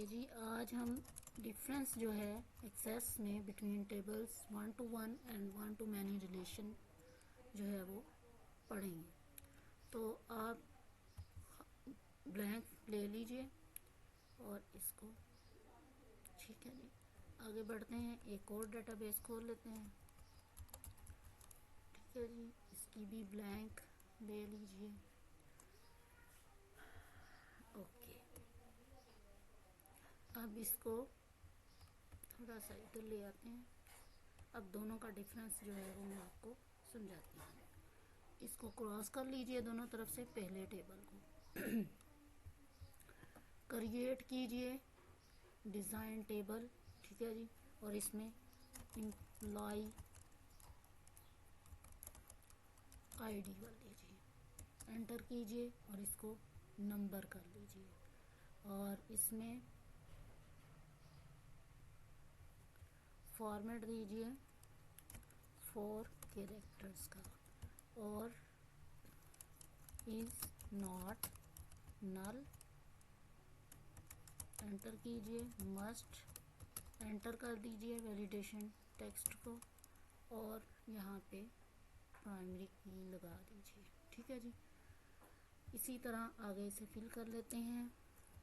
चलिए जी, आज हम डिफरेंस जो है एक्सेस में between tables 1 to 1 and 1 to many relation जो है वो पढ़ेंगे। तो आप ब्लैंक ले लीजिए और इसको, ठीक है जी, आगे बढ़ते हैं। एक और डेटाबेस खोल लेते हैं। ठीक है जी, इसकी भी ब्लैंक ले लीजिए। ओके, अब इसको थोड़ा सा इधर ले आते हैं। अब दोनों का डिफरेंस जो है वो मैं आपको समझाती हूँ। इसको क्रॉस कर लीजिए दोनों तरफ से। पहले टेबल को क्रिएट कीजिए, डिज़ाइन टेबल, ठीक है जी, और इसमें एम्प्लॉय आईडी कर लीजिए, एंटर कीजिए और इसको नंबर कर लीजिए। और इसमें फॉर्मेट दीजिए 4 कैरेक्टर्स का, और इज नॉट नल, एंटर कीजिए। मस्ट एंटर कर दीजिए वैलिडेशन टेक्स्ट को, और यहाँ पे प्राइमरी की लगा दीजिए। ठीक है जी, इसी तरह आगे से फिल कर लेते हैं।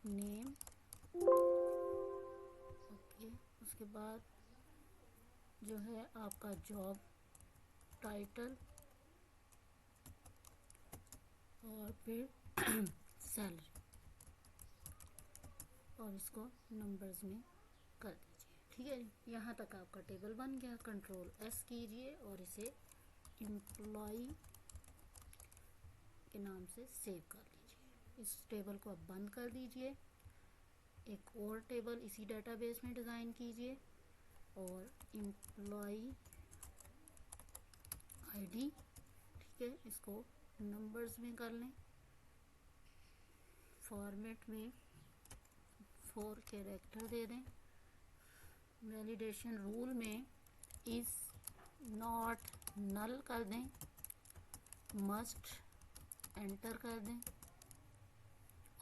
नेम, ओके, उसके बाद जो है आपका जॉब टाइटल, और फिर सैलरी, और इसको नंबर्स में कर दीजिए। ठीक है जी, यहाँ तक आपका टेबल बन गया। कंट्रोल एस कीजिए और इसे एम्प्लॉय के नाम से सेव कर लीजिए। इस टेबल को अब बंद कर दीजिए। एक और टेबल इसी डेटाबेस में डिज़ाइन कीजिए और एम्प्लॉय आईडी, ठीक है, इसको नंबर्स में कर लें। फॉर्मेट में 4 कैरेक्टर दे दें। वैलिडेशन रूल में इज नॉट नल कर दें। मस्ट एंटर कर दें,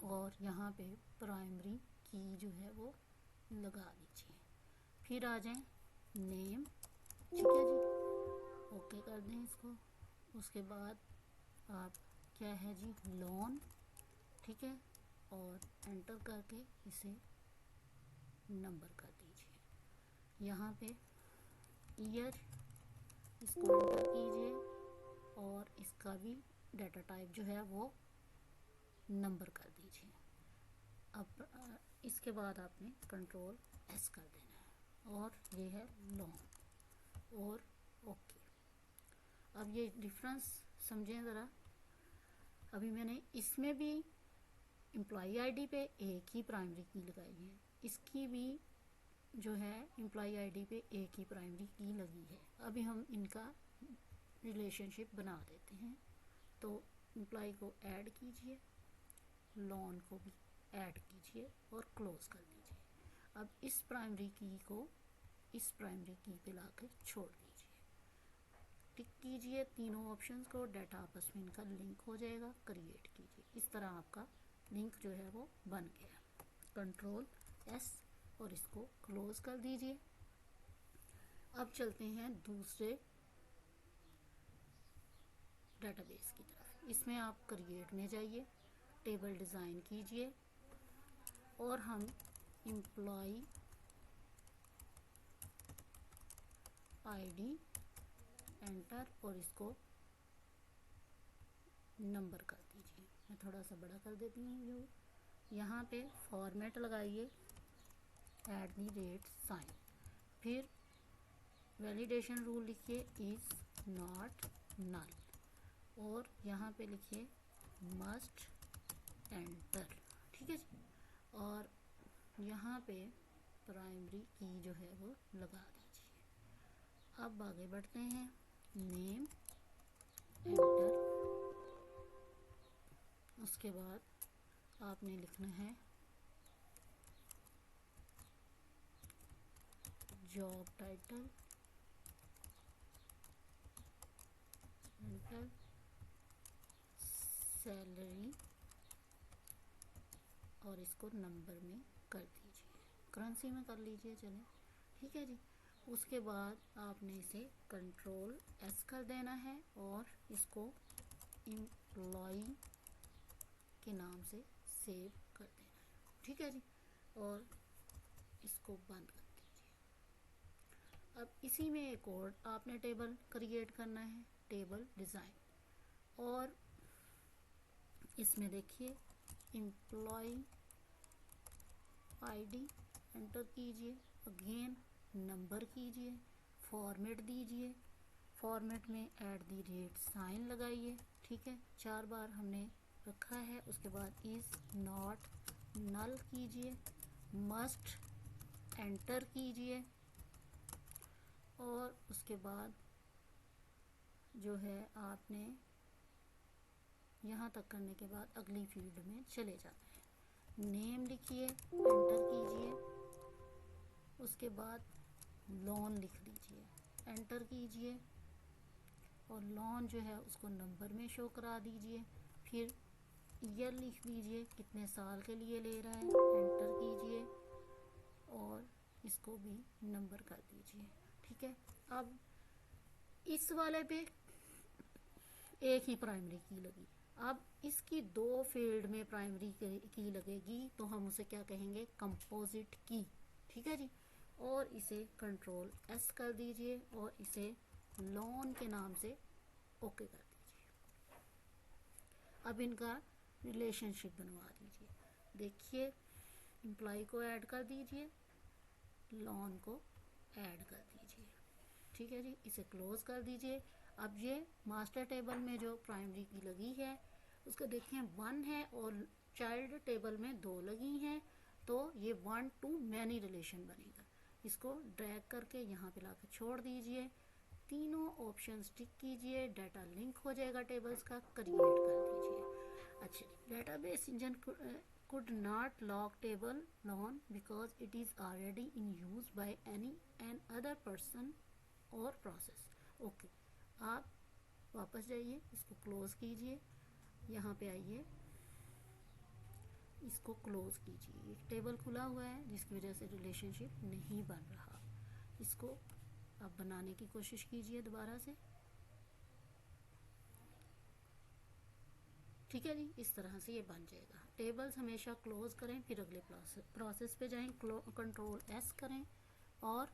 और यहाँ पे प्राइमरी की जो है वो लगा दीजिए। फिर आ जाएं नेम, ठीक है जी, ओके कर दें इसको। उसके बाद आप क्या है जी, लोन, ठीक है, और एंटर करके इसे नंबर कर दीजिए। यहाँ पे ईयर, इसको एंटर कीजिए और इसका भी डाटा टाइप जो है वो नंबर कर दीजिए। अब इसके बाद आपने कंट्रोल एस कर देना है, और ये है लोन, और ओके। अब ये डिफरेंस समझें ज़रा। अभी मैंने इसमें भी एम्प्लॉय आईडी पे एक ही प्राइमरी की लगाई है, इसकी भी जो है एम्प्लॉय आईडी पे एक ही प्राइमरी की लगी है। अभी हम इनका रिलेशनशिप बना देते हैं। तो एम्प्लॉय को ऐड कीजिए, लोन को भी ऐड कीजिए और क्लोज कर दीजिए। अब इस प्राइमरी की को इस प्राइमरी की पे लाकर छोड़ दीजिए। टिक कीजिए तीनों ऑप्शंस को, डाटा आपस में इनका लिंक हो जाएगा। क्रिएट कीजिए। इस तरह आपका लिंक जो है वो बन गया। कंट्रोल एस और इसको क्लोज कर दीजिए। अब चलते हैं दूसरे डेटाबेस की तरफ। इसमें आप क्रिएट में जाइए, टेबल डिज़ाइन कीजिए, और हम एम्प्लॉय आईडी एंटर, और इसको नंबर कर दीजिए। मैं थोड़ा सा बड़ा कर देती हूँ। यहाँ पे फॉर्मेट लगाइए @, फिर वैलिडेशन रूल लिखिए इज नॉट नल, और यहाँ पे लिखिए मस्ट एंटर, ठीक है जी, और यहाँ पे प्राइमरी की जो है वो लगा दीजिए। अब आगे बढ़ते हैं। नेम एंटर, उसके बाद आपने लिखना है जॉब टाइटल, एंटर, सैलरी, और इसको नंबर में कर दीजिए। करेंसी में कर लीजिए, चले, ठीक है जी। उसके बाद आपने इसे कंट्रोल एस कर देना है और इसको एम्प्लॉई के नाम से सेव कर देना है, ठीक है जी। और इसको बंद कर दीजिए। अब इसी में एक और आपने टेबल क्रिएट करना है, टेबल डिज़ाइन, और इसमें देखिए एम्प्लॉई आईडी एंटर कीजिए, अगेन नंबर कीजिए, फॉर्मेट दीजिए, फॉर्मेट में ऐट द रेट साइन लगाइए, ठीक है, 4 बार हमने रखा है। उसके बाद इज़ नॉट नल कीजिए, मस्ट एंटर कीजिए, और उसके बाद जो है आपने यहाँ तक करने के बाद अगली फील्ड में चले जाना है। नेम लिखिए, एंटर कीजिए, उसके बाद लोन लिख लीजिए, एंटर कीजिए, और लोन जो है उसको नंबर में शो करा दीजिए। फिर ईयर लिख दीजिए, कितने साल के लिए ले रहा है, एंटर कीजिए, और इसको भी नंबर कर दीजिए, ठीक है। अब इस वाले पे एक ही प्राइमरी की लगी, अब इसकी 2 फील्ड में प्राइमरी की लगेगी तो हम उसे क्या कहेंगे, कंपोजिट की, ठीक है जी। और इसे कंट्रोल एस कर दीजिए और इसे लोन के नाम से ओके कर दीजिए। अब इनका रिलेशनशिप बनवा दीजिए, देखिए एम्प्लॉय को ऐड कर दीजिए, लोन को ऐड कर दीजिए, ठीक है जी। इसे क्लोज कर दीजिए। अब ये मास्टर टेबल में जो प्राइमरी की लगी है उसको देखें 1 है और चाइल्ड टेबल में 2 लगी हैं, तो ये 1 to मैनी रिलेशन बनेगा। इसको ड्रैग करके यहाँ पे लाकर छोड़ दीजिए, तीनों ऑप्शन टिक कीजिए, डाटा लिंक हो जाएगा टेबल्स का, क्रिएट कर दीजिए। अच्छा, database engine could not log table loan because it is already in use by any other person or process। Okay, आप वापस जाइए, इसको क्लोज कीजिए, यहाँ पे आइए, इसको क्लोज कीजिए। एक टेबल खुला हुआ है जिसकी वजह से रिलेशनशिप नहीं बन रहा, इसको आप बनाने की कोशिश कीजिए दोबारा से, ठीक है जी। इस तरह से ये बन जाएगा। टेबल्स हमेशा क्लोज करें, फिर अगले प्रोसेस पे जाएं, कंट्रोल एस करें और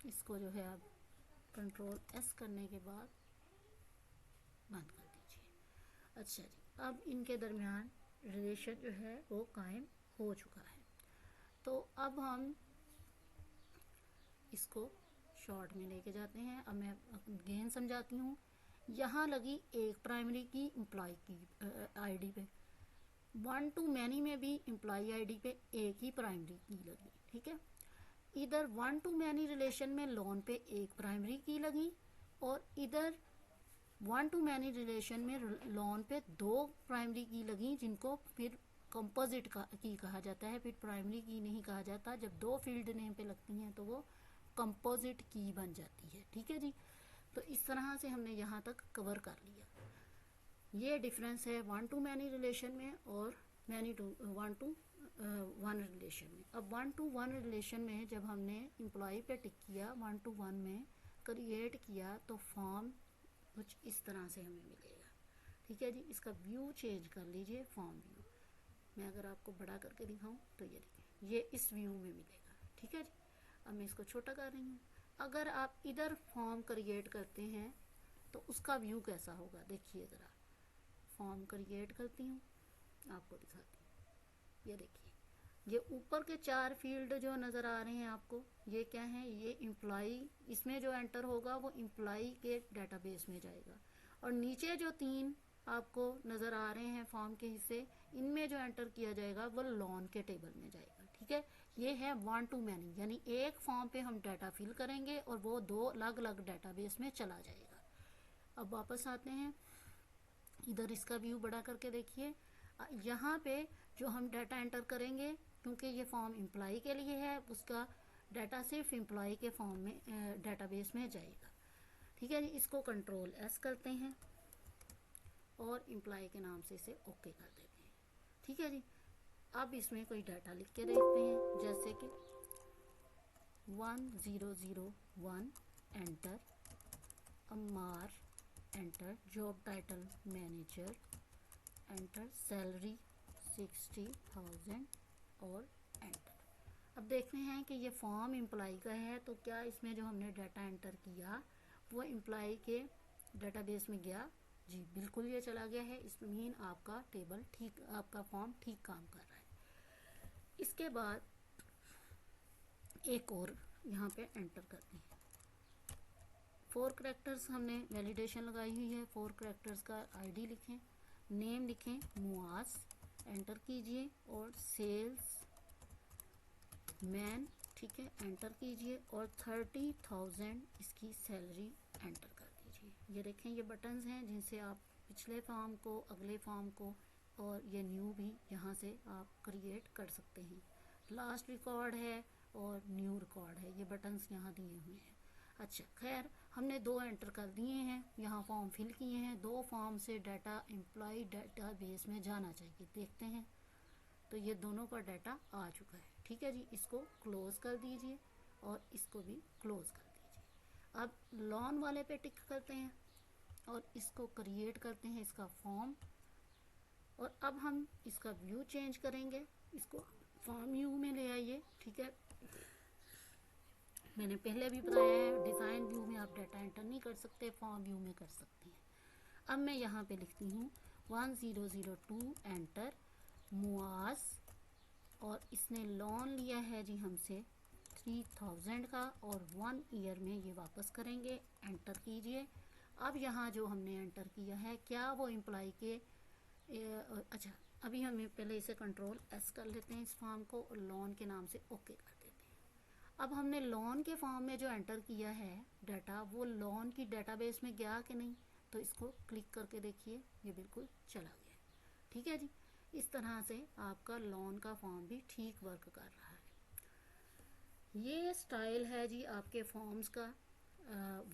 इसको जो है आप कंट्रोल एस करने के बाद बंद कर दीजिए। अच्छा जी, अब इनके दरमियान रिलेशन जो है वो कायम हो चुका है। तो अब हम इसको शॉर्ट में लेके जाते हैं। अब मैं अगेन समझाती हूँ। यहाँ लगी एक प्राइमरी की एम्प्लॉय की आईडी पे, 1 to मैनी में भी एम्प्लॉय आईडी पे एक ही प्राइमरी की लगी, ठीक है। इधर 1 to मैनी रिलेशन में लोन पे एक प्राइमरी की लगी, और इधर 1 to मैनी रिलेशन में लोन पे 2 प्राइमरी की लगी, जिनको फिर कंपोजिट की कहा जाता है, फिर प्राइमरी की नहीं कहा जाता। जब 2 फील्ड नेम पे लगती हैं तो वो कंपोजिट की बन जाती है, ठीक है जी। तो इस तरह से हमने यहाँ तक कवर कर लिया। ये डिफरेंस है 1 to मैनी रिलेशन में और मैनी टू 1 to 1 रिलेशन में। अब 1 to 1 रिलेशन में जब हमने एम्प्लॉय पे टिक किया, 1 to 1 में क्रिएट किया, तो फॉर्म कुछ इस तरह से हमें मिलेगा, ठीक है जी। इसका व्यू चेंज कर लीजिए, फॉर्म व्यू। मैं अगर आपको बड़ा करके दिखाऊं तो ये देखिए, ये इस व्यू में मिलेगा, ठीक है जी। अब मैं इसको छोटा कर रही हूँ। अगर आप इधर फॉर्म क्रिएट करते हैं तो उसका व्यू कैसा होगा, देखिए ज़रा। फॉर्म क्रिएट करती हूँ, आपको दिखाती हूँ। ये देखिए, ये ऊपर के 4 फील्ड जो नज़र आ रहे हैं आपको, ये क्या है, ये एम्प्लॉय, इसमें जो एंटर होगा वो एम्प्लॉय के डेटाबेस में जाएगा, और नीचे जो 3 आपको नज़र आ रहे हैं फॉर्म के हिस्से, इनमें जो एंटर किया जाएगा वो लोन के टेबल में जाएगा, ठीक है। ये है 1 to मैनी, यानी एक फॉर्म पे हम डाटा फिल करेंगे और वो 2 अलग अलग डेटाबेस में चला जाएगा। अब वापस आते हैं, इधर इसका व्यू बड़ा करके देखिए। यहाँ पे जो हम डाटा एंटर करेंगे, क्योंकि ये फॉर्म एम्प्लॉय के लिए है, उसका डाटा सिर्फ एम्प्लॉय के फॉर्म में डाटाबेस में जाएगा, ठीक है जी। इसको कंट्रोल एस करते हैं और एम्प्लॉय के नाम से इसे ओके कर देते हैं, ठीक है जी। अब इसमें कोई डाटा लिख के देखते हैं, जैसे कि 1001 enter, Ammar enter, job title manager enter, salary 60,000 और एंटर। अब देखते हैं कि ये फॉर्म एम्प्लॉय का है, तो क्या इसमें जो हमने डाटा एंटर किया वो एम्प्लॉय के डाटाबेस में गया? जी बिल्कुल, ये चला गया है। इस मीन आपका टेबल ठीक, आपका फॉर्म ठीक काम कर रहा है। इसके बाद एक और यहाँ पे एंटर करते हैं। 4 कैरेक्टर्स हमने वैलिडेशन लगाई हुई है। 4 कैरेक्टर्स का आईडी लिखें, नेम लिखें मुआज, एंटर कीजिए, और सेल्स मैन, ठीक है, एंटर कीजिए, और 30,000 इसकी सैलरी एंटर कर दीजिए। ये देखें, ये बटन्स हैं जिनसे आप पिछले फॉर्म को, अगले फॉर्म को और ये न्यू भी यहाँ से आप क्रिएट कर सकते हैं। लास्ट रिकॉर्ड है और न्यू रिकॉर्ड है, ये बटन्स यहाँ दिए हुए हैं। अच्छा, खैर हमने 2 एंटर कर दिए हैं, यहाँ फॉर्म फिल किए हैं। 2 फॉर्म से डाटा एम्प्लॉय डाटा बेस में जाना चाहिए। देखते हैं, तो ये दोनों का डाटा आ चुका है। ठीक है जी, इसको क्लोज कर दीजिए और इसको भी क्लोज कर दीजिए। अब लॉन वाले पे टिक करते हैं और इसको क्रिएट करते हैं, इसका फॉर्म। और अब हम इसका व्यू चेंज करेंगे, इसको फॉर्म व्यू में ले आइए। ठीक है, मैंने पहले भी बताया है, डिज़ाइन व्यू में आप डाटा एंटर नहीं कर सकते, फॉर्म व्यू में कर सकते हैं। अब मैं यहाँ पे लिखती हूँ 1002 एंटर मुआज, और इसने लोन लिया है जी हमसे 3000 का, और 1 ईयर में ये वापस करेंगे। एंटर कीजिए। अब यहाँ जो हमने एंटर किया है, क्या वो एम्प्लॉय के अच्छा, अभी हमें पहले इसे कंट्रोल एस कर लेते हैं इस फॉर्म को, और लोन के नाम से ओके कर देते हैं। अब हमने लोन के फॉर्म में जो एंटर किया है डाटा, वो लोन की डाटाबेस में गया कि नहीं, तो इसको क्लिक करके देखिए, ये बिल्कुल चला गया। ठीक है जी, इस तरह से आपका लोन का फॉर्म भी ठीक वर्क कर रहा है। ये स्टाइल है जी आपके फॉर्म्स का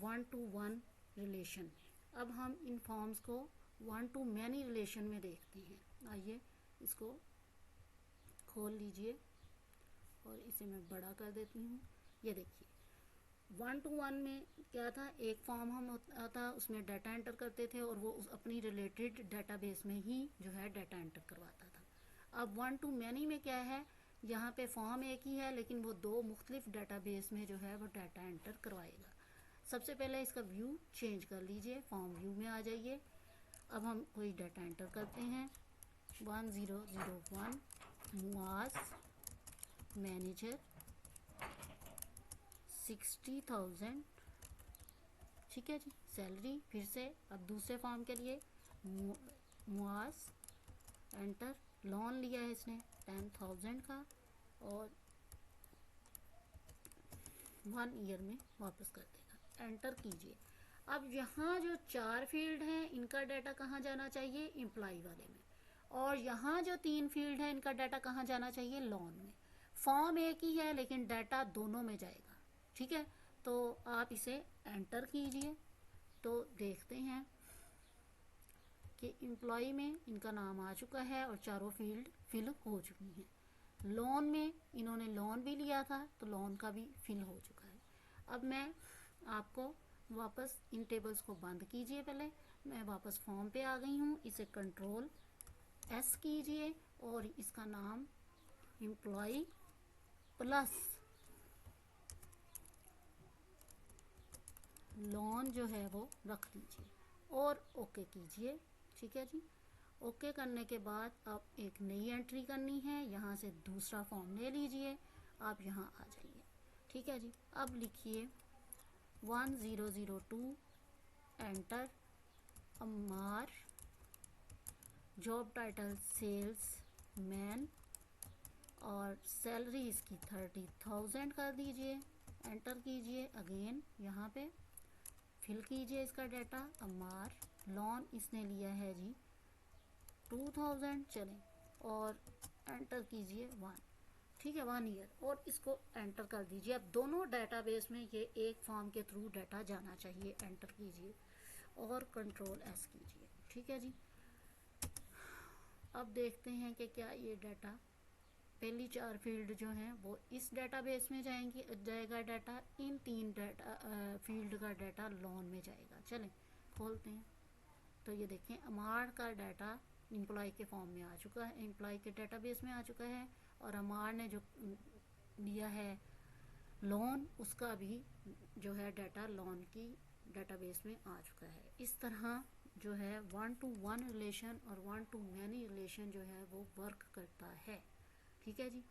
1-to-1 रिलेशन में। अब हम इन फॉर्म्स को 1-to-many रिलेशन में देखते हैं। आइए इसको खोल लीजिए और इसे मैं बड़ा कर देती हूँ। ये देखिए, 1-to-1 में क्या था, एक फॉर्म हम आता, उसमें डाटा एंटर करते थे और वो अपनी रिलेटेड डाटाबेस में ही जो है डाटा एंटर करवाता था। अब 1-to-many में क्या है, यहाँ पे फॉर्म एक ही है लेकिन वो 2 मुख्तलिफ डाटाबेस में जो है वो डाटा एंटर करवाएगा। सबसे पहले इसका व्यू चेंज कर लीजिए, फॉर्म व्यू में आ जाइए। अब हम कोई डाटा एंटर करते हैं, 1001 मुआज मैनेजर 60,000, ठीक है जी, सैलरी। फिर से अब दूसरे फॉर्म के लिए मुआज एंटर, लोन लिया है इसने 10,000 का, और 1 ईयर में वापस कर देगा। एंटर कीजिए। अब यहाँ जो 4 फील्ड हैं, इनका डाटा कहाँ जाना चाहिए, एम्प्लॉय वाले में, और यहाँ जो 3 फील्ड हैं, इनका डाटा कहाँ जाना चाहिए, लोन में। फॉर्म एक ही है लेकिन डाटा दोनों में जाएगा। ठीक है, तो आप इसे एंटर कीजिए, तो देखते हैं कि एम्प्लॉय में इनका नाम आ चुका है और चारों फील्ड फिल हो चुकी हैं। लोन में इन्होंने लोन भी लिया था तो लोन का भी फिल हो चुका है। अब मैं आपको वापस इन टेबल्स को बंद कीजिए, पहले मैं वापस फॉर्म पे आ गई हूँ। इसे कंट्रोल एस कीजिए और इसका नाम एम्प्लॉय प्लस लोन जो है वो रख दीजिए और ओके कीजिए। ठीक है जी, ओके करने के बाद आप एक नई एंट्री करनी है, यहाँ से दूसरा फॉर्म ले लीजिए, आप यहाँ आ जाइए। ठीक है जी, अब लिखिए 1002 enter Ammar, job title salesman, और सैलरी इसकी 30,000 कर दीजिए। एंटर कीजिए, अगेन यहाँ पे फिल कीजिए इसका डाटा। अम्मार, लोन इसने लिया है जी 2000, चलें, और एंटर कीजिए 1, ठीक है, 1 ईयर, और इसको एंटर कर दीजिए। अब दोनों डाटाबेस में ये एक फॉर्म के थ्रू डाटा जाना चाहिए। एंटर कीजिए और कंट्रोल एस कीजिए। ठीक है जी, अब देखते हैं कि क्या ये डाटा पहली 4 फील्ड जो हैं वो इस डेटाबेस में जाएगा डाटा, इन 3 डाटा फील्ड का डाटा लोन में जाएगा। चलें खोलते हैं। तो ये देखें अमार का डाटा एम्प्लॉय के फॉर्म में आ चुका है, एम्प्लॉय के डेटाबेस में आ चुका है, और अमार ने जो लिया है लोन उसका भी जो है डाटा लोन की डेटाबेस में आ चुका है। इस तरह जो है 1 to 1 रिलेशन और 1 to मैनी रिलेशन जो है वो वर्क करता है। ठीक है जी,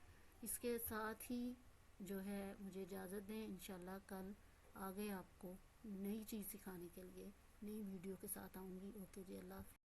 इसके साथ ही जो है मुझे इजाज़त दें। इंशाल्लाह कल आगे आपको नई चीज़ सिखाने के लिए नई वीडियो के साथ आऊँगी। ओके जी, अल्लाह हाफ़िज़।